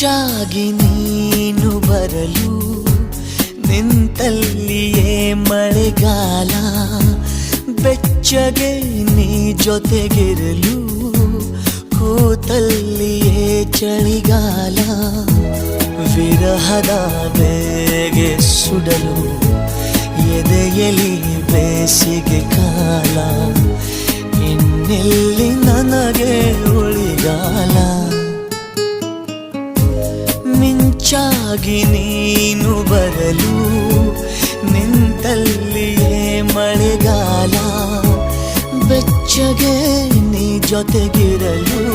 ಮಿಂಚಾಗಿ ನೀನು ಬರಲು ನಿಂತಲ್ಲಿಯೇ ಮಳೆಗಾಲ, ಬೆಚ್ಚಗೆ ನೀ ಜೊತೆಗಿರಲು ಕೂತಲ್ಲಿಯೇ ಚಳಿಗಾಲ. ವಿರಹದ ಬೇಗೆ ಸುಡಲು ಎದೆಯಲಿ ಬೇಸಿಗೆ ಕಾಲ, ಇನ್ನೆಲ್ಲಿ ನನಗೆ ಉಳಿಗಾಲ. ಮಿಂಚಾಗಿ ನೀನು ಬರಲು ನಿಂತಲ್ಲಿಯೇ ಮಳೆಗಾಲ, ಬೆಚ್ಚಗೆ ನೀ ಜೊತೆಗಿರಲು